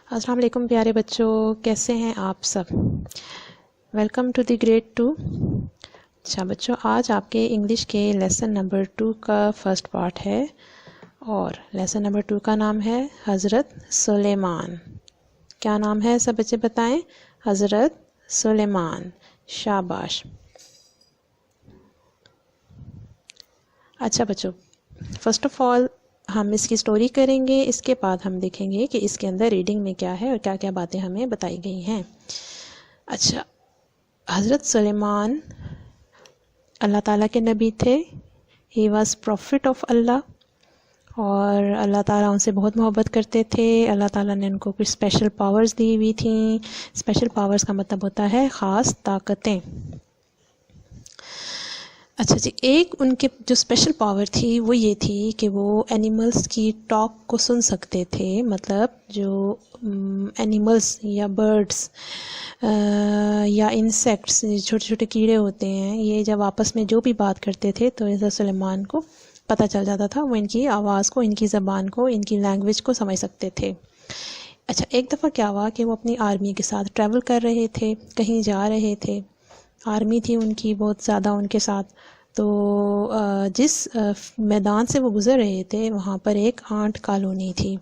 अस्सलाम वालेकुम प्यारे बच्चों, कैसे हैं आप सब। Welcome to the grade 2। अच्छा बच्चों, आज आपके इंग्लिश के लेसन नंबर 2 का फर्स्ट पार्ट है और लेसन नंबर 2 का नाम है हज़रत सुलेमान। क्या नाम है सब बच्चे बताएं। हज़रत सुलेमान। शाबाश। अच्छा बच्चों, फर्स्ट ऑफ ऑल हम इसकी स्टोरी करेंगे, इसके बाद हम देखेंगे कि इसके अंदर रीडिंग में क्या है और क्या क्या बातें हमें बताई गई हैं। अच्छा, हज़रत सुलेमान अल्लाह ताला के नबी थे। ही वॉज प्रॉफिट ऑफ अल्लाह और अल्लाह ताला उनसे बहुत मोहब्बत करते थे। अल्लाह ताला ने उनको कुछ स्पेशल पावर्स दी हुई थी। स्पेशल पावर्स का मतलब होता है ख़ास ताकतें। अच्छा जी, एक उनके जो स्पेशल पावर थी वो ये थी कि वो एनिमल्स की टॉक को सुन सकते थे। मतलब जो एनिमल्स या बर्ड्स या इंसेक्ट्स, छोटे छोटे कीड़े होते हैं, ये जब आपस में जो भी बात करते थे तो हज़रत सुलेमान को पता चल जाता था। वो इनकी आवाज़ को, इनकी ज़बान को, इनकी लैंग्वेज को समझ सकते थे। अच्छा, एक दफ़ा क्या हुआ कि वो अपनी आर्मी के साथ ट्रैवल कर रहे थे, कहीं जा रहे थे। आर्मी थी उनकी बहुत ज़्यादा उनके साथ। तो जिस मैदान से वो गुज़र रहे थे वहाँ पर एक आंट कॉलोनी थी।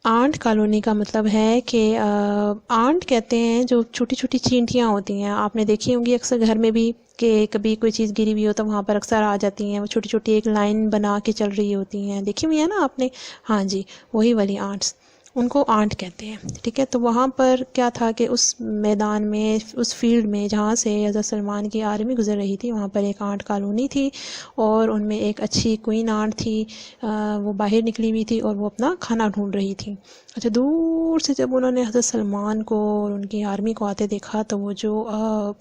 आंट कॉलोनी का मतलब है कि आंट कहते हैं जो छोटी छोटी चींटियाँ होती हैं, आपने देखी होंगी अक्सर घर में भी कि कभी कोई चीज़ गिरी हुई हो तो वहाँ पर अक्सर आ जाती हैं। वो छोटी छोटी एक लाइन बना के चल रही होती हैं, देखी हुई है ना आपने। हाँ जी, वही वाली आंट्स, उनको आंट कहते हैं। ठीक है, तो वहाँ पर क्या था कि उस मैदान में, उस फील्ड में जहाँ से हज़रत सलमान की आर्मी गुजर रही थी, वहाँ पर एक आंट कॉलोनी थी और उनमें एक अच्छी क्वीन आंट थी। वो बाहर निकली हुई थी और वो अपना खाना ढूंढ रही थी। अच्छा, दूर से जब उन्होंने हज़रत सलमान को और उनकी आर्मी को आते देखा तो वो जो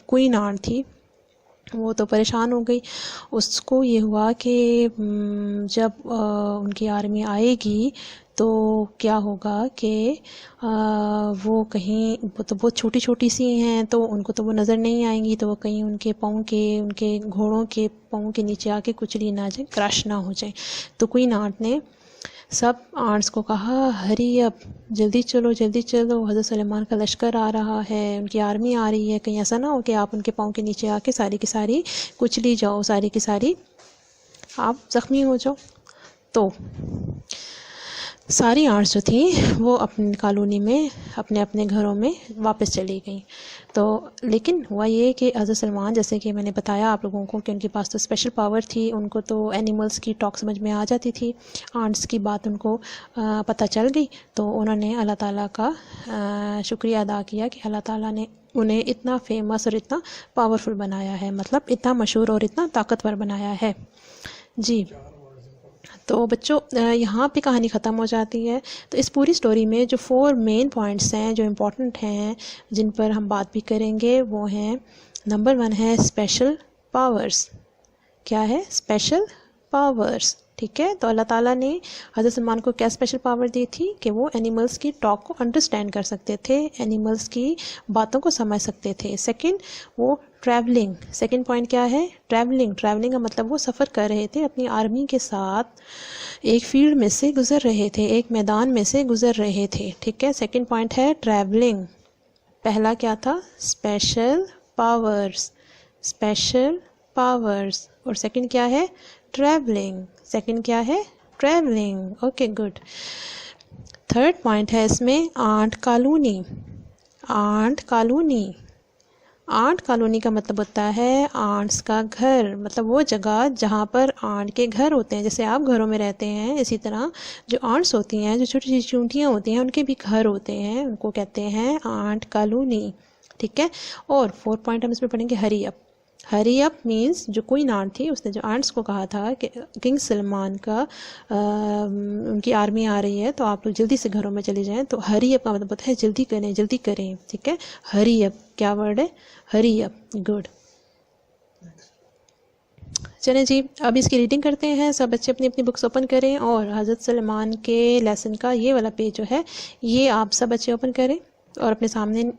क्वीन आंट थी वो तो परेशान हो गई। उसको ये हुआ कि जब उनकी आर्मी आएगी तो क्या होगा कि वो कहीं, वो तो बहुत छोटी छोटी सी हैं तो उनको तो वो नज़र नहीं आएंगी, तो वो कहीं उनके पाँव के, उनके घोड़ों के पाँव के नीचे आके कुचली ना जाए, क्रश ना हो जाए। तो क्वीन आंट ने सब आंट्स को कहा, हरी अब, जल्दी चलो जल्दी चलो, हज़रत सुलेमान का लश्कर आ रहा है, उनकी आर्मी आ रही है, कहीं ऐसा ना हो कि आप उनके पाँव के नीचे आके सारी की सारी कुचली जाओ, सारी की सारी आप ज़ख्मी हो जाओ। तो सारी आंट्स जो थी वो अपनी कॉलोनी में, अपने अपने घरों में वापस चली गई। तो लेकिन हुआ ये कि हज़रत सलमान, जैसे कि मैंने बताया आप लोगों को कि उनके पास तो स्पेशल पावर थी, उनको तो एनिमल्स की टॉक समझ में आ जाती थी, आंट्स की बात उनको पता चल गई। तो उन्होंने अल्लाह ताला का शुक्रिया अदा किया कि अल्लाह ताला ने उन्हें इतना फेमस और इतना पावरफुल बनाया है, मतलब इतना मशहूर और इतना ताकतवर बनाया है जी। तो बच्चों, यहाँ पे कहानी ख़त्म हो जाती है। तो इस पूरी स्टोरी में जो 4 मेन पॉइंट्स हैं जो इम्पोर्टेंट हैं, जिन पर हम बात भी करेंगे, वो हैं, नंबर 1 है स्पेशल पावर्स। क्या है? Special powers. ठीक है, तो अल्लाह ताला ने हज़रत सलमान को क्या स्पेशल पावर दी थी कि वो एनिमल्स की टॉक को अंडरस्टैंड कर सकते थे, एनिमल्स की बातों को समझ सकते थे। सेकंड, वो ट्रैवलिंग। सेकंड पॉइंट क्या है? ट्रैवलिंग। ट्रैवलिंग का मतलब वो सफ़र कर रहे थे अपनी आर्मी के साथ, एक फील्ड में से गुज़र रहे थे, एक मैदान में से गुज़र रहे थे। ठीक है, सेकंड पॉइंट है ट्रैवलिंग। पहला क्या था? Special powers, special powers. और सेकंड क्या है? ट्रैवलिंग। सेकंड क्या है? Travelling. Okay, good. Third point है इसमें ant colony. Ant colony. Ant colony का मतलब होता है आंट्स का घर, मतलब वो जगह जहाँ पर आंट के घर होते हैं। जैसे आप घरों में रहते हैं, इसी तरह जो आंट्स होती हैं, जो छोटी छोटी चूंटियाँ होती हैं, उनके भी घर होते हैं, उनको कहते हैं आंट कॉलोनी। ठीक है, और 4th पॉइंट हम इसमें पढ़ेंगे hurry up. Hurry up means जो क्वीन आंट थी उसने जो आंट्स को कहा था कि किंग सलमान का उनकी आर्मी आ रही है तो आप लोग जल्दी से घरों में चले जाएं। तो हरी अप का मतलब होता है जल्दी करें, जल्दी करें। ठीक है, हरी अप क्या वर्ड है? Hurry up. गुड। चलें जी, अब इसकी रीडिंग करते हैं। सब बच्चे अपनी अपनी बुक्स ओपन करें और हज़रत सलमान के लेसन का ये वाला पेज जो है ये आप सब बच्चे ओपन करें और अपने सामने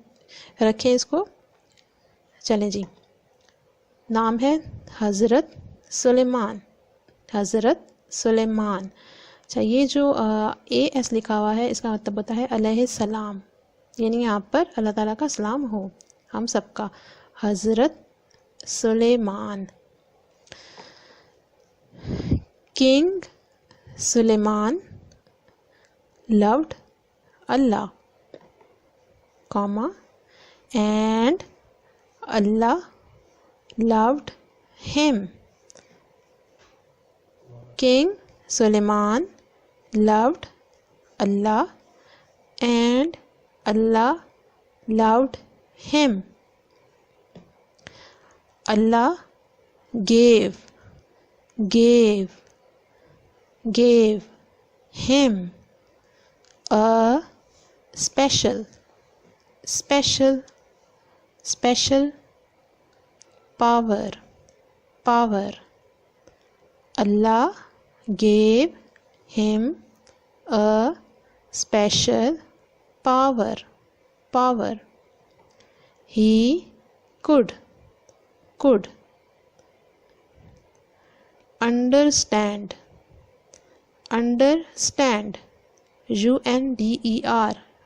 रखें इसको। चलें जी, नाम है हज़रत सुलेमान। हज़रत सुलेमान। अच्छा, ये जो AS लिखा हुआ है इसका मतलब होता है अलैहिस्सलाम, यानी यहाँ पर अल्लाह ताला का सलाम हो हम सबका। Hazrat Suleman, king Suleman loved Allah, comma, and Allah loved him. King Suleiman loved Allah and Allah loved him. Allah gave him a special power. Allah gave him a special power. He could understand, UNDER,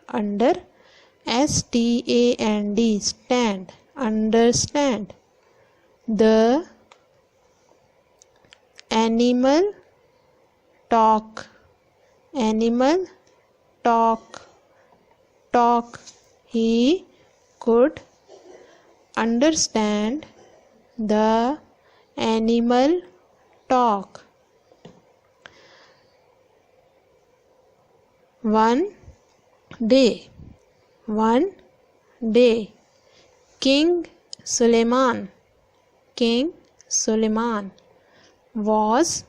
under, STAND, stand, understand the animal talk, he could understand the animal talk. One day, King Suleiman was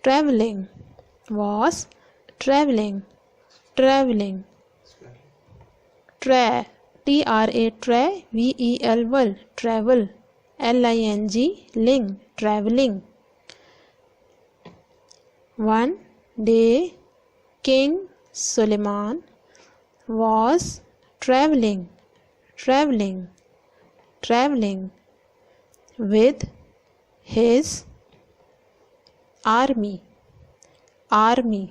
traveling, TRAVEL, travel, LING, traveling. One day, King Suleiman was traveling with his army, ARM,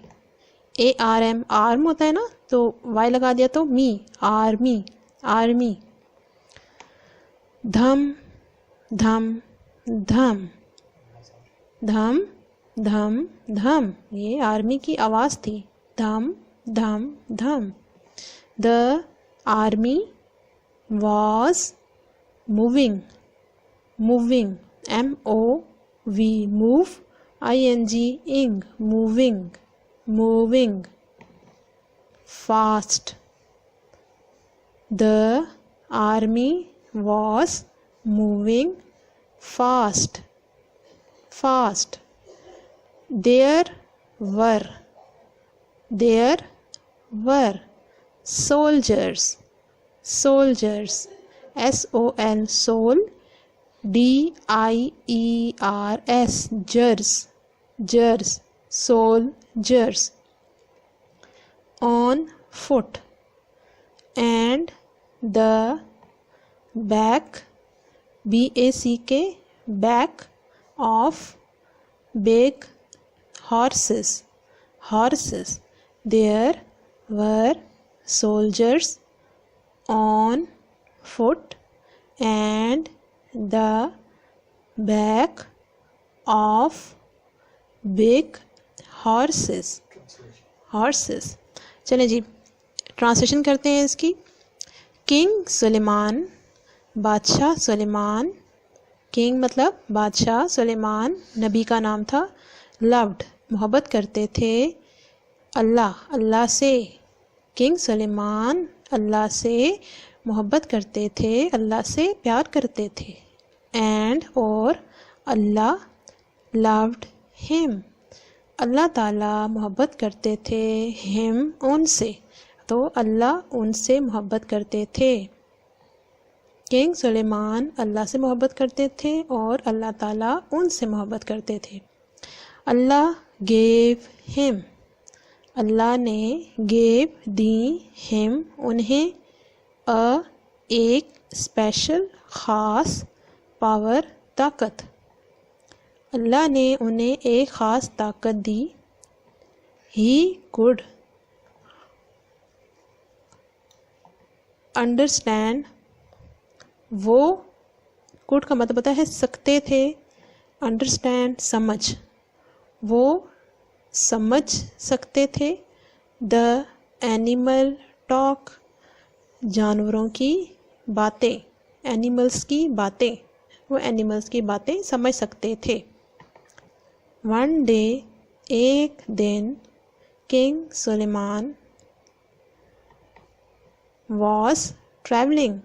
arm होता है ना, तो Y लगा दिया तो मी, army. धम, ये army की आवाज़ थी। धम। The army was moving, MOV, move, ING, moving fast. The army was moving fast. There were soldiers, SOL, DIERS, soldiers, on foot, and the back, BACK, back of big horses. There were soldiers on foot and the back of big horses. चलें जी, translation करते हैं इसकी। King Suleman, बादशाह Suleman, king मतलब बादशाह, सुलेमान नबी का नाम था। लव्ड मोहब्बत करते थे, अल्लाह से। किंग सुलेमान अल्लाह से मोहब्बत करते थे, अल्लाह से प्यार करते थे। एंड और अल्लाह लव्ड हिम, अल्लाह ताला मोहब्बत करते थे। हिम उनसे, तो अल्लाह उनसे मोहब्बत करते थे। किंग सुलेमान अल्लाह से मोहब्बत करते थे और अल्लाह ताला उनसे मोहब्बत करते थे। अल्लाह गेव हिम, अल्लाह ने गेव दी हिम उन्हें, एक स्पेशल ख़ास पावर ताकत, अल्लाह ने उन्हें एक ख़ास ताकत दी। ही कुड अंडरस्टैंड, वो कुड का मतलब होता है सकते थे, अंडरस्टैंड समझ, वो समझ सकते थे, द एनिमल टॉक, जानवरों की बातें, एनिमल्स की बातें, वो एनिमल्स की बातें समझ सकते थे। वन डे, एक दिन, king Suleman was travelling,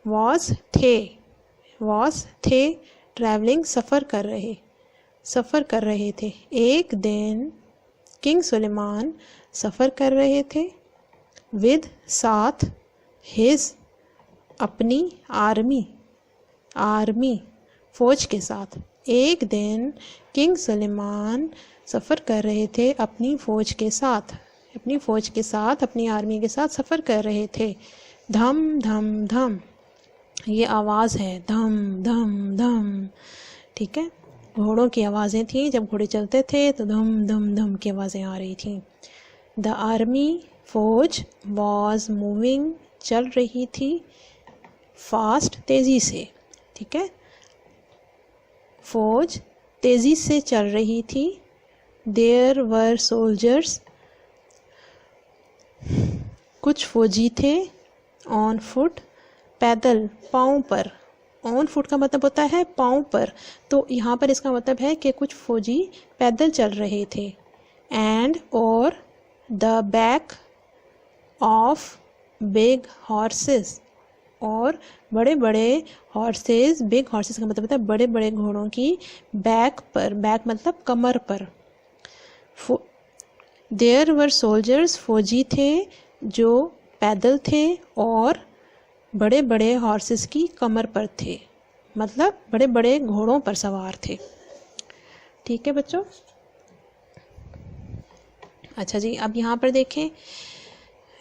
was थे ट्रैवलिंग सफ़र कर रहे थे। एक दिन किंग सुलेमान सफ़र कर रहे थे, विद साथ, हिज अपनी आर्मी फौज के साथ। एक दिन किंग सुलेमान सफ़र कर रहे थे अपनी फ़ौज के साथ, अपनी आर्मी के साथ सफ़र कर रहे थे। धम धम धम, ये आवाज़ है, धम धम धम, ठीक है। घोड़ों की आवाज़ें थी, जब घोड़े चलते थे तो धम धम धम की आवाज़ें आ रही थी। द आर्मी, फौज, वॉज मूविंग, चल रही थी, फास्ट, तेज़ी से, ठीक है। फौज तेज़ी से चल रही थी। देयर वर सोल्जर्स, कुछ फौजी थे। ऑन फुट, पैदल, पाँव पर। ऑन फुट का मतलब होता है पाँव पर, तो यहाँ पर इसका मतलब है कि कुछ फौजी पैदल चल रहे थे। एंड और the back of big horses, और बड़े बड़े हॉर्सेस, बिग हॉर्सेस का मतलब होता है बड़े बड़े घोड़ों की बैक पर, बैक मतलब कमर पर। देयर वर सोल्जर्स, फौजी थे जो पैदल थे और बड़े बड़े हॉर्सेस की कमर पर थे, मतलब बड़े बड़े घोड़ों पर सवार थे। ठीक है बच्चों। अच्छा जी, अब यहाँ पर देखें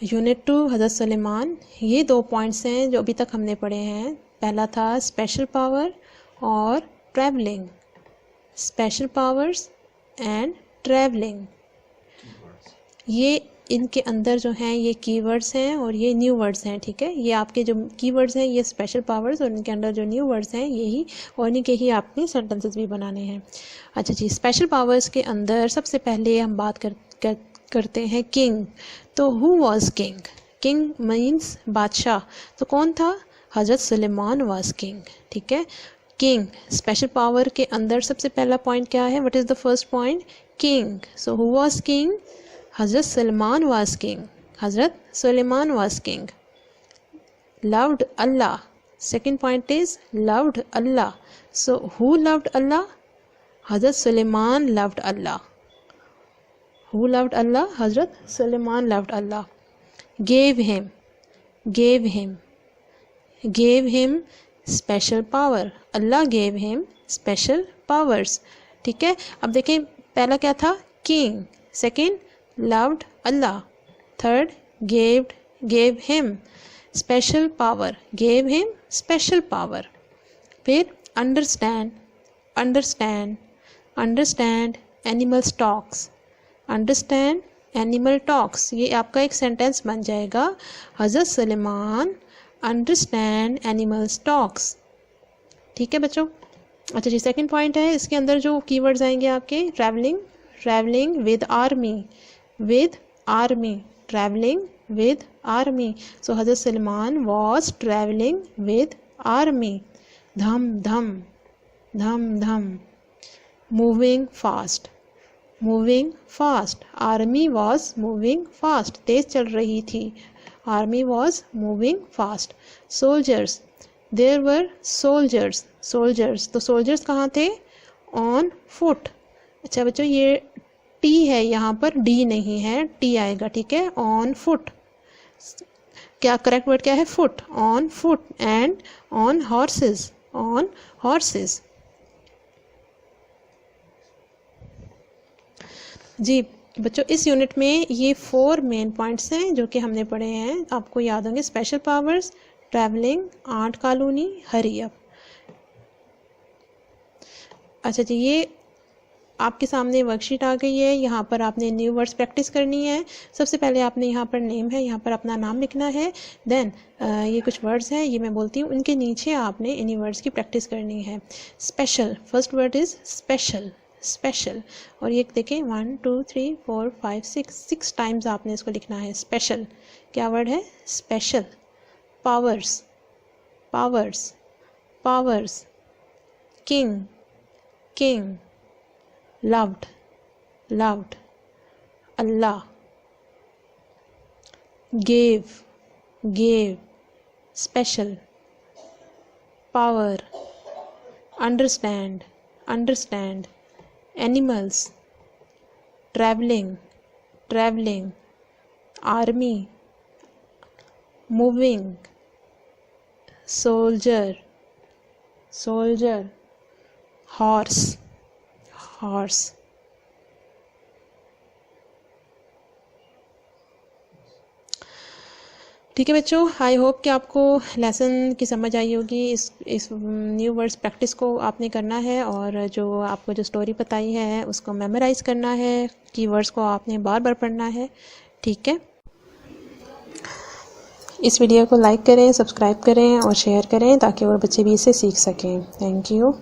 यूनिट 2 हज़रत सुलेमान, ये 2 पॉइंट्स हैं जो अभी तक हमने पढ़े हैं। पहला था स्पेशल पावर और travelling, special powers and travelling. ये इनके अंदर जो हैं ये कीवर्ड्स हैं और ये न्यू वर्ड्स हैं, ठीक है। ये आपके जो कीवर्ड्स हैं ये स्पेशल पावर्स, और इनके अंदर जो न्यू वर्ड्स हैं यही, और इन्हीं के ही आपने सेंटेंसेस भी बनाने हैं। अच्छा जी, स्पेशल पावर्स के अंदर सबसे पहले हम बात करते हैं किंग। तो who was king? King means बादशाह, तो कौन था? हज़रत सुलेमान वाज किंग, ठीक है। किंग स्पेशल पावर के अंदर सबसे पहला पॉइंट क्या है? What is the first point? King. So who was king? Hazrat Salman was king. Hazrat Suleiman was king. Loved Allah. Second point is loved Allah. So who loved Allah? Hazrat Suleiman loved Allah. Who loved Allah? Hazrat Suleiman loved Allah. Gave him. Gave him. Gave him special power. Allah gave him special powers. ठीक है। अब देखें पहला क्या था? King. Second loved Allah. Third, gave him special power. Gave him special power. फिर understand animal talks. Understand animal talks. ये आपका एक सेंटेंस बन जाएगा। हज़रत सुलेमान understand animal talks. ठीक है बच्चों। अच्छा जी, सेकंड पॉइंट है, इसके अंदर जो कीवर्ड्स आएंगे आपके travelling with army, traveling with army. So Hazrat Salman was traveling with army. Dham dham, moving fast. Army was moving fast. तेज चल रही थी. Army was moving fast. Soldiers, there were soldiers. तो soldiers कहाँ थे? On foot. अच्छा बच्चों, ये T है, यहाँ पर डी नहीं है, टी आएगा, ठीक है। ऑन फुट, क्या करेक्ट वर्ड क्या है? Foot. On foot and on horses. जी बच्चों, इस यूनिट में ये 4 मेन पॉइंट्स हैं जो कि हमने पढ़े हैं, आपको याद होंगे। Special powers, travelling, 8 colony, hurry up. अच्छा जी, ये आपके सामने वर्कशीट आ गई है। यहाँ पर आपने न्यू वर्ड्स प्रैक्टिस करनी है। सबसे पहले आपने यहाँ पर नेम है, यहाँ पर अपना नाम लिखना है। देन ये कुछ वर्ड्स हैं, ये मैं बोलती हूँ, उनके नीचे आपने इन्हीं वर्ड्स की प्रैक्टिस करनी है। Special, first word is special, special. और ये देखें 1 2 3 4 5 6 टाइम्स आपने इसको लिखना है। स्पेशल क्या वर्ड है? Special. Powers, powers, powers. King, king. loved, loved। Allah, gave, gave। special, power, understand, understand। animals, traveling, traveling। army, moving। soldier, soldier। horse, horse। ठीक है बच्चों, आई होप कि आपको लेसन की समझ आई होगी। इस न्यू वर्ड्स प्रैक्टिस को आपने करना है और जो आपको जो स्टोरी बताई है उसको मेमोराइज़ करना है, कीवर्ड्स को आपने बार बार पढ़ना है। ठीक है, इस वीडियो को लाइक करें, सब्सक्राइब करें और शेयर करें ताकि और बच्चे भी इसे सीख सकें। Thank you.